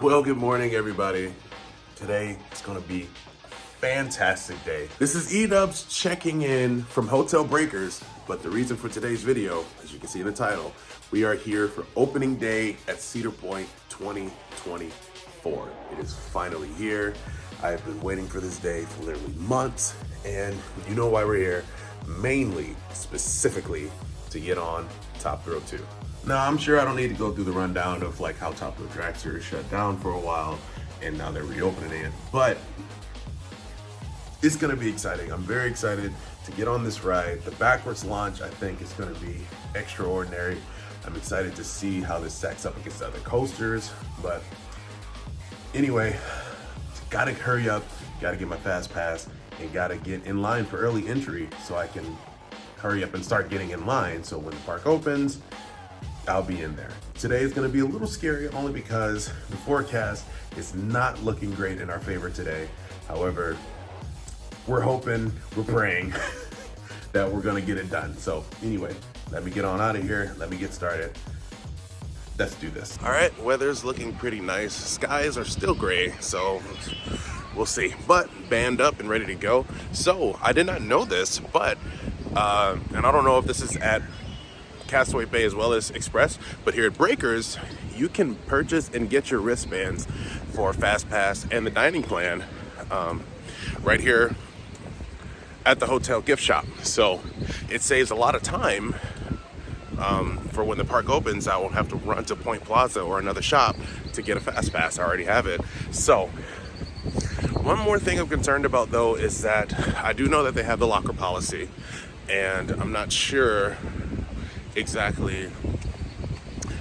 Well, good morning, everybody. Today it's gonna be a fantastic day. This is E-Dubs checking in from Hotel Breakers, but the reason for today's video, as you can see in the title, we are here for opening day at Cedar Point 2024. It is finally here. I have been waiting for this day for literally months, and you know why we're here. Mainly, specifically, to get on Top Thrill 2. Now, I'm sure I don't need to go through the rundown of like how Top Thrill Dragster is shut down for a while and now they're reopening it, but it's gonna be exciting. I'm very excited to get on this ride. The backwards launch, I think, is gonna be extraordinary. I'm excited to see how this stacks up against other coasters, but anyway, gotta hurry up, gotta get my fast pass, and gotta get in line for early entry so I can hurry up and start getting in line so when the park opens, I'll be in there. Today is gonna be a little scary only because the forecast is not looking great in our favor today. However, we're hoping, we're praying that we're gonna get it done. So anyway, let me get on out of here. Let me get started. Let's do this. All right, weather's looking pretty nice. Skies are still gray, so we'll see. But band up and ready to go. So I did not know this, but, and I don't know if this is at Castaway Bay as well as Express, but here at Breakers, you can purchase and get your wristbands for Fast Pass and the dining plan right here at the hotel gift shop. So it saves a lot of time for when the park opens. I won't have to run to Point Plaza or another shop to get a Fast Pass. I already have it. So one more thing I'm concerned about though is that I do know that they have the locker policy, and I'm not sure exactly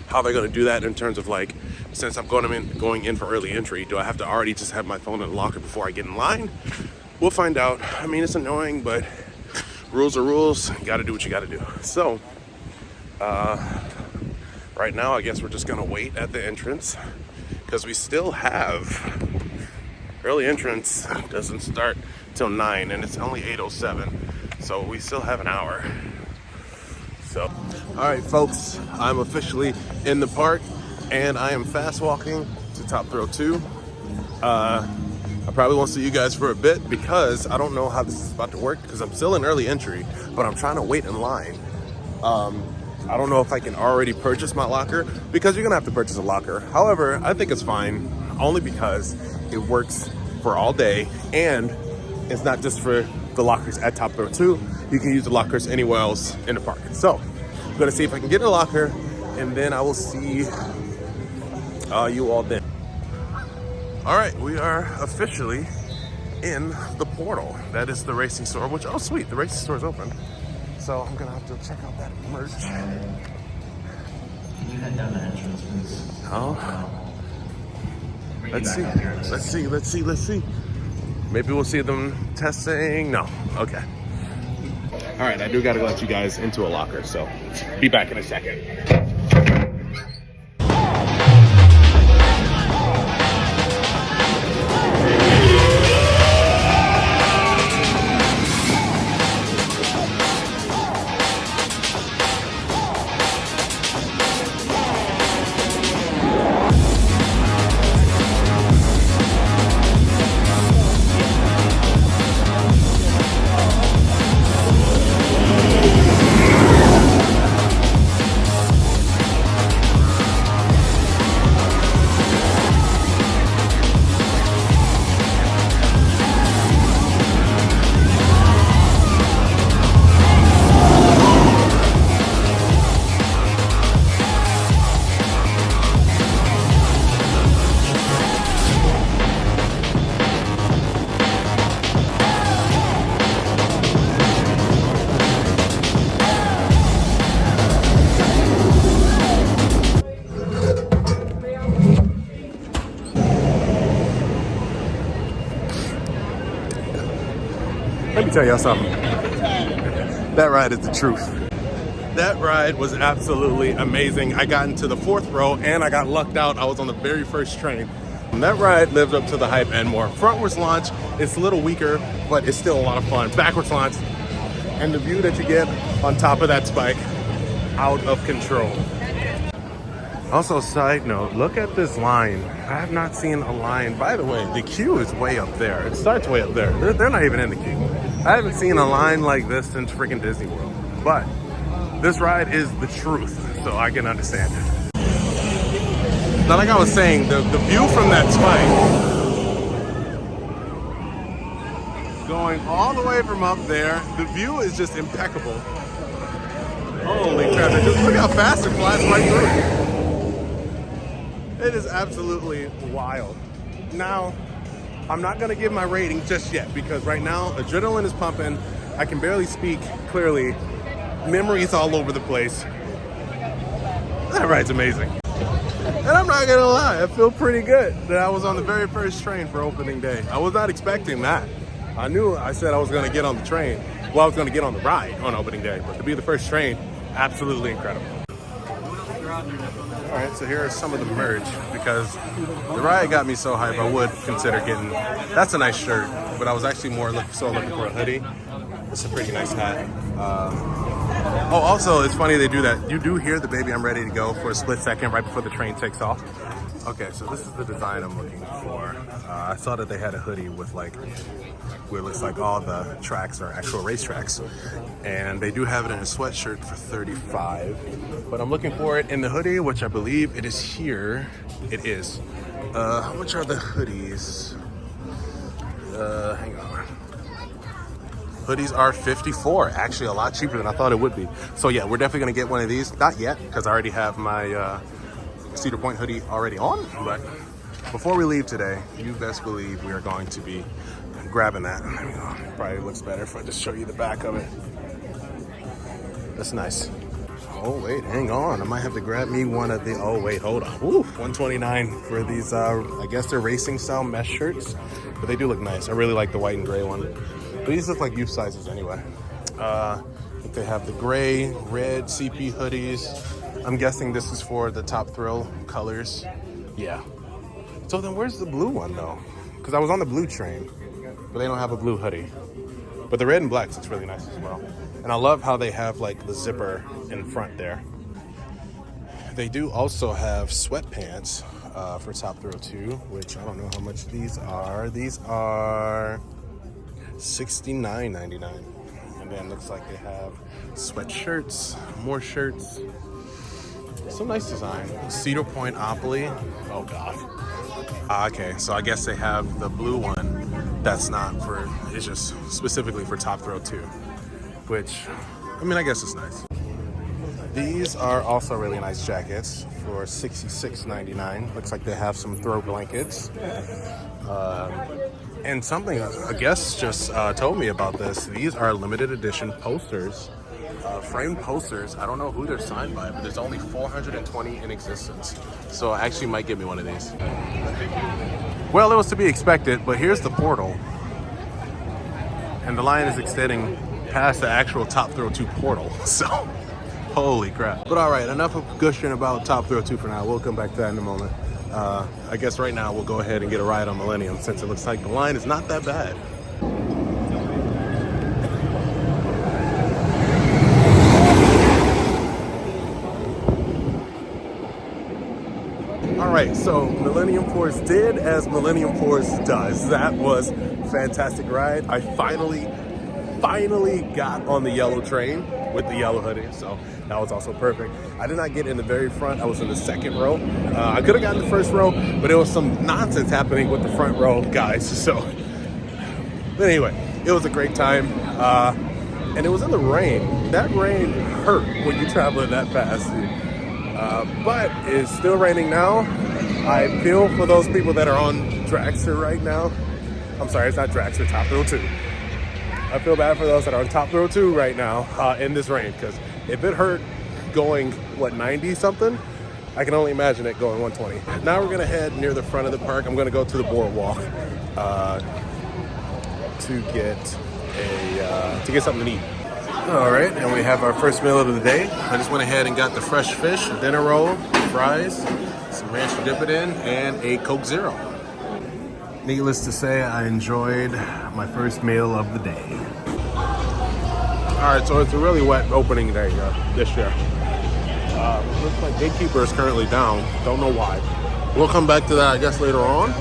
how they're going to do that in terms of like, since I'm going in for early entry, do I have to already just have my phone in the locker before I get in line? We'll find out. I mean, it's annoying, but rules are rules. You got to do what you got to do. So right now, I guess we're just going to wait at the entrance because we still have early entrance. Doesn't start till 9 and it's only 8:07, so we still have an hour. So, all right, folks, I'm officially in the park and I am fast walking to Top Thrill 2. I probably won't see you guys for a bit because I don't know how this is about to work because I'm still in early entry, but I'm trying to wait in line. I don't know if I can already purchase my locker because you're gonna have to purchase a locker. However, I think it's fine only because it works for all day and it's not just for the lockers at Top Thrill 2. You can use the lockers anywhere else in the park. So I'm gonna see if I can get in a locker and then I will see you all then. All right, we are officially in the portal. That is the racing store, which, oh sweet, the racing store is open. So I'm gonna have to check out that merch. Can you head down the entrance, please? Oh. Let's see. Maybe we'll see them testing. No, okay. All right, I do gotta let you guys into a locker, so be back in a second. Let me tell y'all something. That ride is the truth. That ride was absolutely amazing. I got into the 4th row and I got lucked out. I was on the very first train. And that ride lived up to the hype and more. Frontwards launch, it's a little weaker, but it's still a lot of fun. Backwards launch, and the view that you get on top of that spike, out of control. Also, side note, look at this line. I have not seen a line. By the way, the queue is way up there. It starts way up there. They're not even in the queue. I haven't seen a line like this since freaking Disney World. But this ride is the truth, so I can understand it. Now, like I was saying, the view from that spike, going all the way from up there, the view is just impeccable. Holy crap, just look how fast it flies right through. It is absolutely wild. Now, I'm not gonna give my rating just yet because right now, adrenaline is pumping. I can barely speak clearly. Memories all over the place. That ride's amazing. And I'm not gonna lie, I feel pretty good that I was on the very first train for opening day. I was not expecting that. I said I was gonna get on the train. Well, I was gonna get on the ride on opening day, but to be the first train, absolutely incredible. All right, so here are some of the merch because the ride got me so hype. I would consider getting. That's a nice shirt, but I was actually more looking for a hoodie. It's a pretty nice hat. Oh, also, it's funny they do that. You do hear the "Baby, I'm Ready to Go" for a split second right before the train takes off. Okay, so this is the design I'm looking for. I saw that they had a hoodie with like, where it looks like all the tracks are actual race tracks. And they do have it in a sweatshirt for $35. But I'm looking for it in the hoodie, which I believe it is here. It is. How much are the hoodies? Hang on. Hoodies are $54. Actually, a lot cheaper than I thought it would be. So yeah, we're definitely gonna get one of these. Not yet, because I already have my Cedar Point hoodie already on, but before we leave today, you best believe we are going to be grabbing that. There we go. Probably looks better if I just show you the back of it. That's nice. Oh wait, hang on. I might have to grab me one of the, oh wait, hold on. Ooh, $129 for these, I guess they're racing style mesh shirts, but they do look nice. I really like the white and gray one. But these look like youth sizes anyway. They have the gray, red CP hoodies. I'm guessing this is for the Top Thrill colors. Yeah. So then where's the blue one though? Because I was on the blue train, but they don't have a blue hoodie. But the red and black looks really nice as well. And I love how they have like the zipper in front there. They do also have sweatpants for Top Thrill 2, which I don't know how much these are. These are $69.99. And then looks like they have sweatshirts, more shirts. Some nice design. Cedar Point Opoly. Oh god. Okay, so I guess they have the blue one that's not for, it's just specifically for Top Thrill 2. Which, I mean, I guess it's nice. These are also really nice jackets for $66.99. Looks like they have some throw blankets. And something a guest just told me about this. These are limited edition posters. Framed posters. I don't know who they're signed by, but there's only 420 in existence. So I actually might get me one of these. Well, it was to be expected, but here's the portal. And the line is extending past the actual Top Thrill 2 portal. So, holy crap. But all right, enough of gushing about Top Thrill 2 for now. We'll come back to that in a moment. I guess right now we'll go ahead and get a ride on Millennium since it looks like the line is not that bad. All right, so Millennium Force did as Millennium Force does. That was a fantastic ride. I finally got on the yellow train with the yellow hoodie, so that was also perfect. I did not get in the very front. I was in the second row. I could have gotten the first row, but there was some nonsense happening with the front row guys. So, but anyway, it was a great time. And it was in the rain. That rain hurt when you travel that fast. But it's still raining now. I feel for those people that are on Dragster right now. I'm sorry, it's not Dragster, Top Thrill 2. I feel bad for those that are on Top Thrill 2 right now in this rain, because if it hurt going, 90 something, I can only imagine it going 120. Now we're gonna head near the front of the park. I'm gonna go to the boardwalk to get something to eat. All right, and we have our first meal of the day. I just went ahead and got the fresh fish, a dinner roll, fries, some ranch to dip it in, and a Coke Zero. Needless to say, I enjoyed my first meal of the day. All right, so it's a really wet opening day this year. Looks like Gatekeeper is currently down. Don't know why. We'll come back to that, I guess, later on.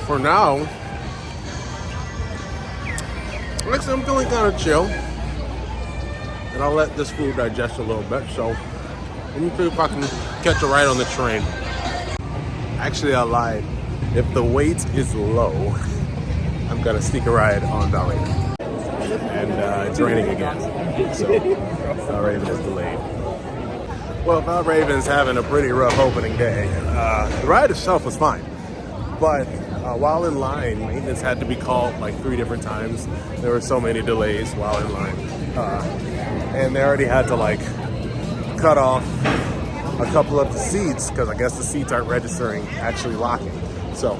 For now, actually, I'm feeling kind of chill. And I'll let this food digest a little bit. So let me see if I can catch a ride on the train. Actually, I lied. If the wait is low, I'm gonna sneak a ride on Valravn. And it's raining again, so Valravn is delayed. Well, Valravn's having a pretty rough opening day. The ride itself was fine, but while in line, maintenance had to be called like 3 different times. There were so many delays while in line, and they already had to like cut off a couple of the seats because I guess the seats aren't registering actually locking. So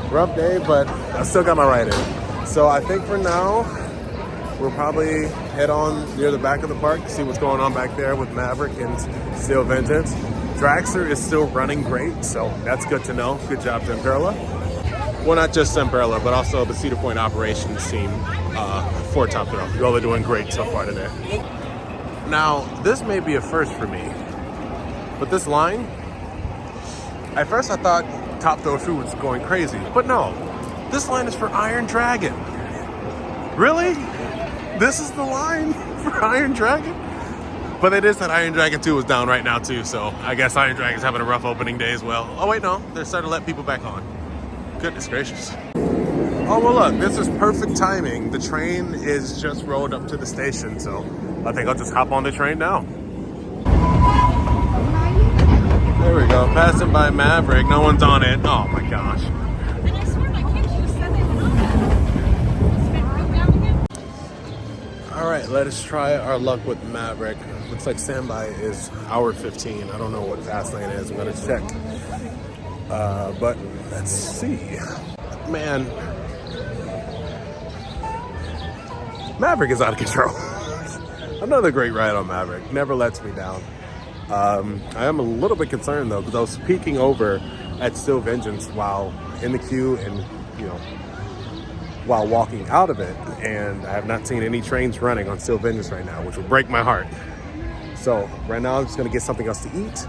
rough day, but I still got my ride in. So I think for now, we'll probably head on near the back of the park to see what's going on back there with Maverick and Steel Vengeance. Dragster is still running great, so that's good to know. Good job, Temperla. Well, not just Temperla, but also the Cedar Point operations team for Top Throw. You all are doing great so far today. Now, this may be a first for me, but this line, at first I thought Top Throw 2 was going crazy, but no, this line is for Iron Dragon. Really? This is the line for Iron Dragon? But it is that Iron Dragon 2 is down right now too, so I guess Iron Dragon's having a rough opening day as well. Oh wait, no, they're starting to let people back on. Goodness gracious. Oh well look, this is perfect timing. The train is just rolled up to the station, so I think I'll just hop on the train now. There we go, passing by Maverick, no one's on it. Oh my gosh. And I swear my kid just said they were on it. All right, let us try our luck with Maverick. Looks like standby is hour 15. I don't know what fast lane is. I'm gonna check. But let's see. Man, Maverick is out of control. Another great ride on Maverick. Never lets me down. I am a little bit concerned though, because I was peeking over at Steel Vengeance while in the queue and, you know, while walking out of it, and I have not seen any trains running on Steel Vengeance right now, which will break my heart. So right now I'm just gonna get something else to eat,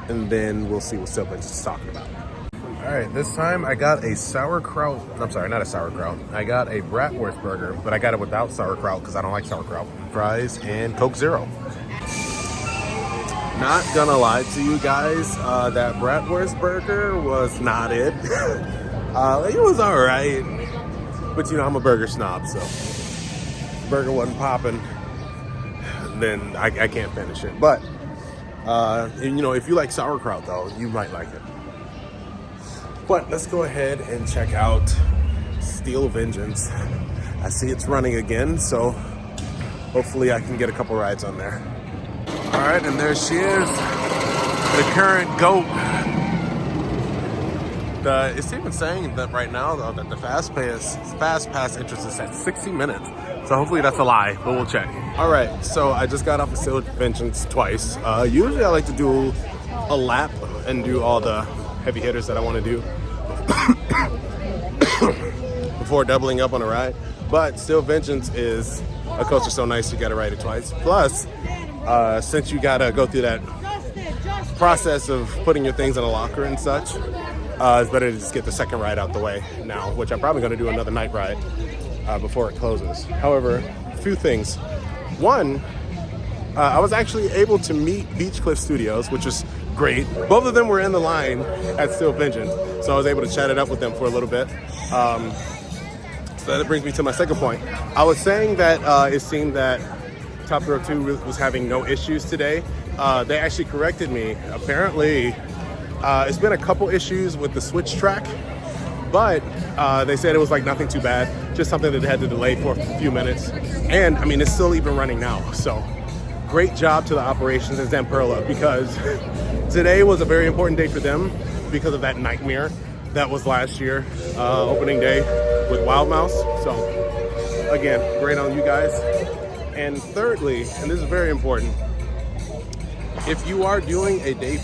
and then we'll see what Steel Vengeance is talking about. All right, this time I got a sauerkraut. I'm sorry, not a sauerkraut. I got a bratwurst burger, but I got it without sauerkraut because I don't like sauerkraut. Fries and Coke Zero. Not gonna lie to you guys, that bratwurst burger was not it. It was all right, but you know I'm a burger snob, so burger wasn't popping. Then I can't finish it. But you know, if you like sauerkraut though, you might like it. But let's go ahead and check out Steel Vengeance. I see it's running again, so hopefully I can get a couple rides on there. All right, and there she is, the current GOAT. It's even saying that right now, though, that the fast pass interest is at 60 minutes. So hopefully that's a lie, but we'll check. All right, so I just got off of Steel Vengeance twice. Usually I like to do a lap and do all the heavy hitters that I want to do before doubling up on a ride. But Steel Vengeance is a coaster so nice you gotta ride it twice. Plus, since you gotta go through that process of putting your things in a locker and such, it's better to just get the second ride out the way now, which I'm probably gonna do another night ride before it closes. However, a few things. One, I was actually able to meet Beach Cliff Studios, which is great. Both of them were in the line at Steel Vengeance, so I was able to chat it up with them for a little bit. So that brings me to my second point. I was saying that it seemed that Top Throw 2 was having no issues today. They actually corrected me. Apparently, it's been a couple issues with the switch track, but they said it was like nothing too bad, just something that they had to delay for a few minutes. And I mean, it's still even running now. So great job to the operations in Zamperla, because today was a very important day for them because of that nightmare that was last year, opening day with Wild Mouse. So again, great on you guys. And thirdly, and this is very important, if you are doing a day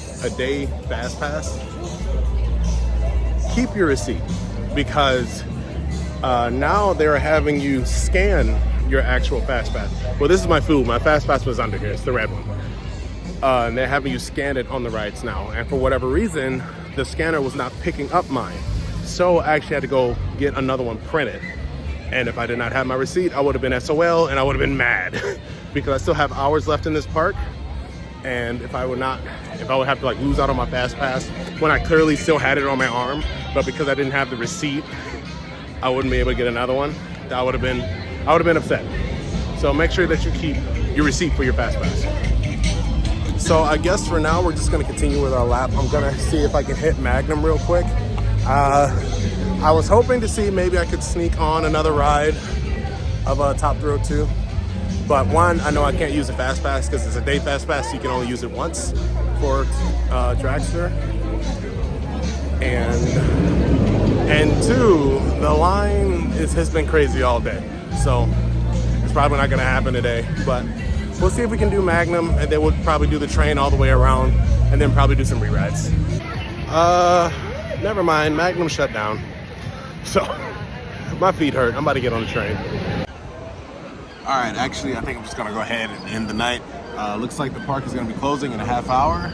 fast pass, keep your receipt, because now they're having you scan your actual fast pass. Well, this is my food. My fast pass was under here. It's the red one. And they're having you scan it on the rides now. And for whatever reason, the scanner was not picking up mine. So I actually had to go get another one printed. And if I did not have my receipt, I would have been SOL and I would have been mad because I still have hours left in this park. And if I would have to like lose out on my fast pass when I clearly still had it on my arm, but because I didn't have the receipt, I wouldn't be able to get another one. I would have been upset. So make sure that you keep your receipt for your fast pass. So I guess for now, we're just gonna continue with our lap. I'm gonna see if I can hit Magnum real quick. I was hoping to see maybe I could sneak on another ride of Top Thrill 2. But one, I know I can't use the fast pass because it's a day fast pass, so you can only use it once for Dragster. And two, the line has been crazy all day. So it's probably not gonna happen today, but we'll see if we can do Magnum, and then we'll probably do the train all the way around and then probably do some re-rides. Never mind, Magnum shut down. So my feet hurt. I'm about to get on the train. All right, actually, I think I'm just gonna go ahead and end the night. Looks like the park is gonna be closing in a half hour,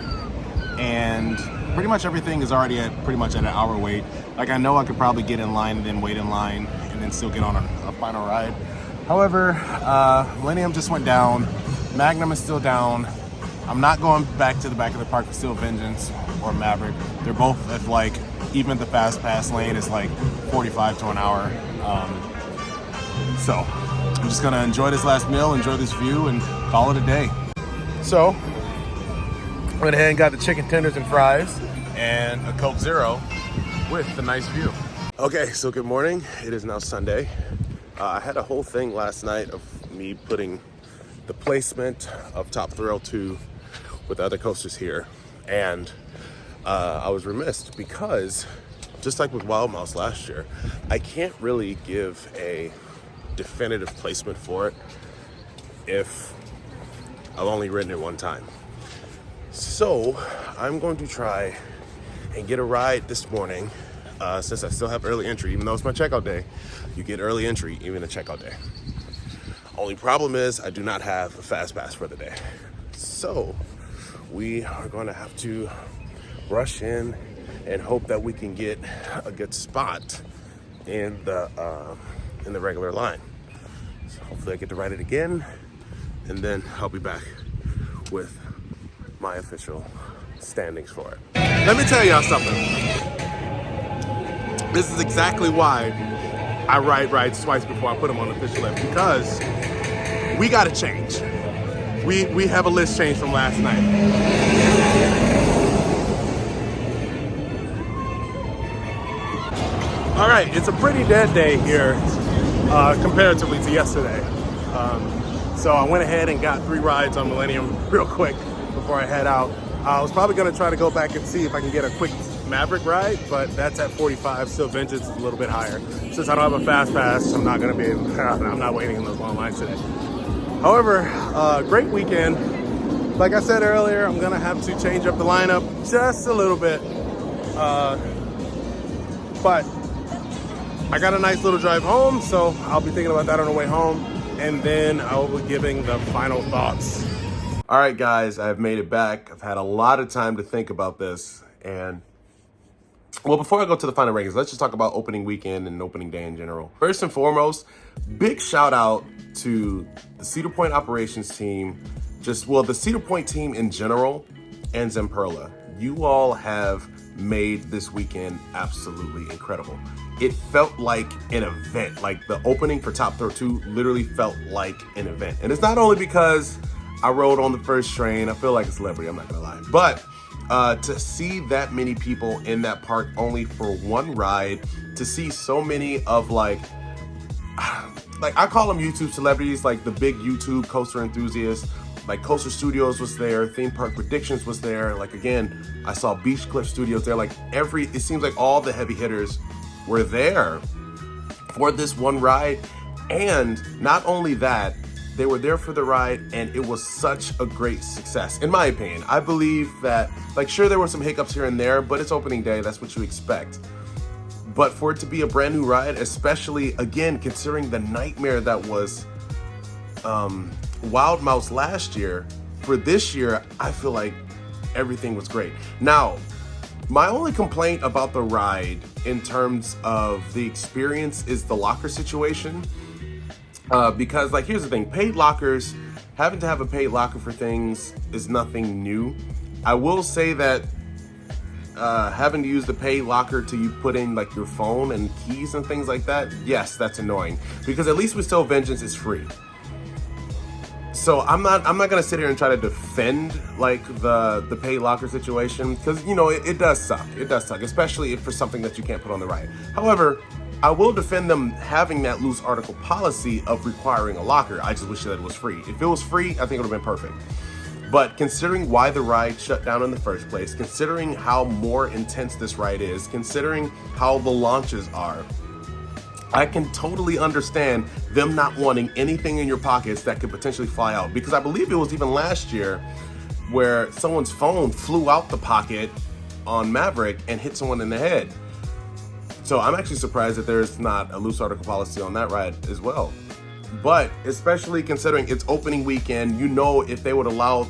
and pretty much everything is already at an hour wait. Like, I know I could probably get in line and then wait in line and then still get on a final ride. However, Millennium just went down. Magnum is still down. I'm not going back to the back of the park for Steel Vengeance or Maverick. They're both at like, even the fast pass lane is like 45 to an hour. So I'm just gonna enjoy this last meal, enjoy this view, and call it a day. So went ahead and got the chicken tenders and fries and a Coke Zero with the nice view. Okay, so good morning. It is now Sunday. I had a whole thing last night of me putting the placement of Top Thrill 2 with other coasters here. And I was remiss because, just like with Wild Mouse last year, I can't really give a definitive placement for it if I've only ridden it one time. So I'm going to try and get a ride this morning, since I still have early entry. Even though it's my checkout day, you get early entry even a checkout day. Only problem is I do not have a fast pass for the day, so we are going to have to rush in and hope that we can get a good spot in the regular line. So hopefully I get to ride it again, and then I'll be back with my official standings for it. Let me tell y'all something. This is exactly why I ride rides twice before I put them on the official list, because we got to change. We have a list change from last night. All right, it's a pretty dead day here comparatively to yesterday. So I went ahead and got 3 rides on Millennium real quick before I head out. I was probably gonna try to go back and see if I can get a quick Maverick ride, but that's at 45, still Vengeance is a little bit higher. Since I don't have a fast pass, I'm not gonna be able, I'm not waiting in those long lines today. However, great weekend. Like I said earlier, I'm gonna have to change up the lineup just a little bit. But I got a nice little drive home, so I'll be thinking about that on the way home, and then I will be giving the final thoughts. All right, guys, I've made it back. I've had a lot of time to think about this, and well, before I go to the final rankings, let's just talk about opening weekend and opening day in general. First and foremost, big shout out to the Cedar Point operations team, the Cedar Point team in general, and Zamperla. You all have made this weekend absolutely incredible. It felt like an event. Like, the opening for Top Thrill 2 literally felt like an event. And it's not only because I rode on the first train. I feel like a celebrity, I'm not gonna lie. But to see that many people in that park only for one ride, to see so many of like I call them YouTube celebrities, like the big YouTube coaster enthusiasts. Like, Coaster Studios was there, Theme Park Predictions was there. Like, again, I saw Beach Cliff Studios there. Like, it seems like all the heavy hitters were there for this one ride. And not only that, they were there for the ride, and it was such a great success, in my opinion. I believe that, like, sure, there were some hiccups here and there, but it's opening day, that's what you expect. But for it to be a brand new ride, especially, again, considering the nightmare that was Wild Mouse last year, for this year, I feel like everything was great. Now, my only complaint about the ride in terms of the experience is the locker situation. Because, like, here's the thing, paid lockers, having to have a paid locker for things is nothing new. I will say that having to use the paid locker to you put in like your phone and keys and things like that, yes, that's annoying. Because at least with Still Vengeance, it's free. So I'm not gonna sit here and try to defend like the paid locker situation, because you know it does suck. It does suck, especially if for something that you can't put on the ride. However, I will defend them having that loose article policy of requiring a locker. I just wish that it was free. If it was free, I think it would have been perfect. But considering why the ride shut down in the first place, considering how more intense this ride is, considering how the launches are, I can totally understand them not wanting anything in your pockets that could potentially fly out. Because I believe it was even last year where someone's phone flew out the pocket on Maverick and hit someone in the head. So I'm actually surprised that there's not a loose article policy on that ride as well. But especially considering it's opening weekend, you know, if they would allow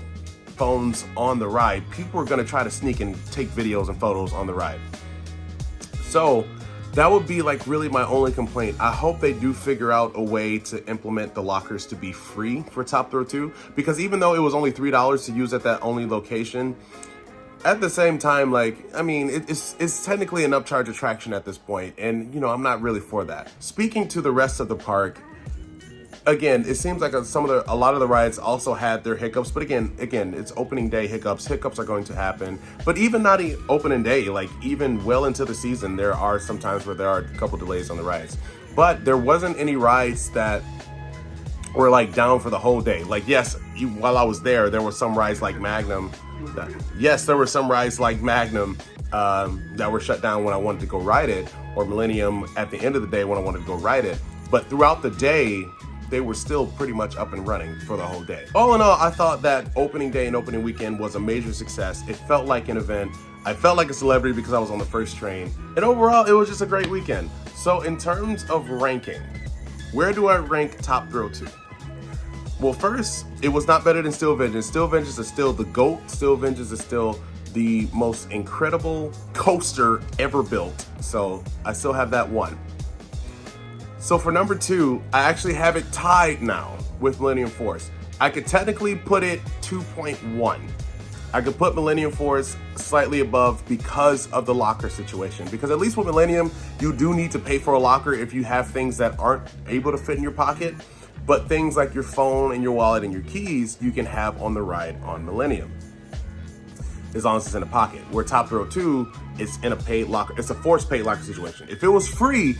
phones on the ride, people are gonna try to sneak and take videos and photos on the ride. So that would be like really my only complaint. I hope they do figure out a way to implement the lockers to be free for Top Thrill 2, because even though it was only $3 to use at that only location, at the same time, like, I mean, it's technically an upcharge attraction at this point, and you know, I'm not really for that. Speaking to the rest of the park, again, it seems like a lot of the rides also had their hiccups, but again, it's opening day hiccups. Hiccups are going to happen. But even not opening day, like even well into the season, there are some times where there are a couple delays on the rides. But there wasn't any rides that were like down for the whole day. Like, yes, while I was there were some rides like Magnum. There were some rides like Magnum that were shut down when I wanted to go ride it, or Millennium at the end of the day when I wanted to go ride it. But throughout the day, they were still pretty much up and running for the whole day. All in all, I thought that opening day and opening weekend was a major success. It felt like an event. I felt like a celebrity because I was on the first train. And overall, it was just a great weekend. So in terms of ranking, where do I rank Top Thrill 2? Well, first, it was not better than Still Vengeance. Still Vengeance is still the GOAT. Still Vengeance is still the most incredible coaster ever built. So I still have that one. So for number 2, I actually have it tied now with Millennium Force. I could technically put it 2.1. I could put Millennium Force slightly above because of the locker situation. Because at least with Millennium, you do need to pay for a locker if you have things that aren't able to fit in your pocket. But things like your phone and your wallet and your keys, you can have on the ride on Millennium, as long as it's in a pocket. Where Top Thrill 2, it's in a paid locker. It's a forced paid locker situation. If it was free,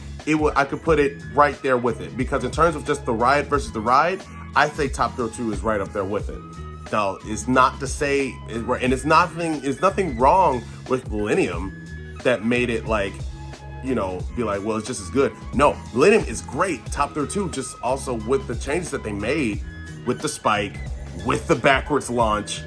I could put it right there with it. Because in terms of just the ride versus the ride, I say Top Thrill 2 is right up there with it. Now, it's not to say, and it's nothing wrong with Millennium that made it like, you know, be like, well, it's just as good. No, Millennium is great. Top Thrill 2, just also with the changes that they made, with the spike, with the backwards launch,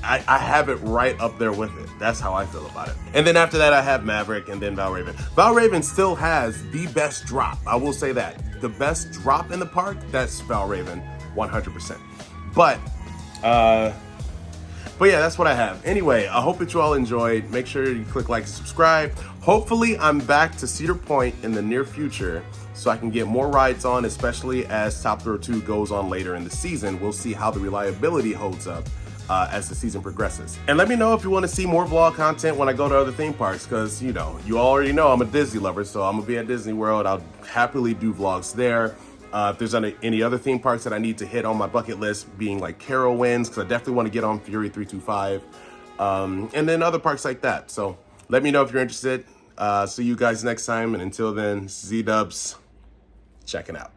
I have it right up there with it. That's how I feel about it. And then after that, I have Maverick and then Valravn. Valravn still has the best drop. I will say that. The best drop in the park, that's Valravn, 100%. But yeah, that's what I have. Anyway, I hope that you all enjoyed. Make sure you click like and subscribe. Hopefully, I'm back to Cedar Point in the near future so I can get more rides on, especially as Top Thrill 2 goes on later in the season. We'll see how the reliability holds up as the season progresses. And let me know if you want to see more vlog content when I go to other theme parks, because, you know, you already know I'm a Disney lover, so I'm going to be at Disney World. I'll happily do vlogs there. If there's any other theme parks that I need to hit on my bucket list, being like Carowinds, because I definitely want to get on Fury 325, and then other parks like that. So let me know if you're interested. See you guys next time, and until then, Z-Dubs, checking out.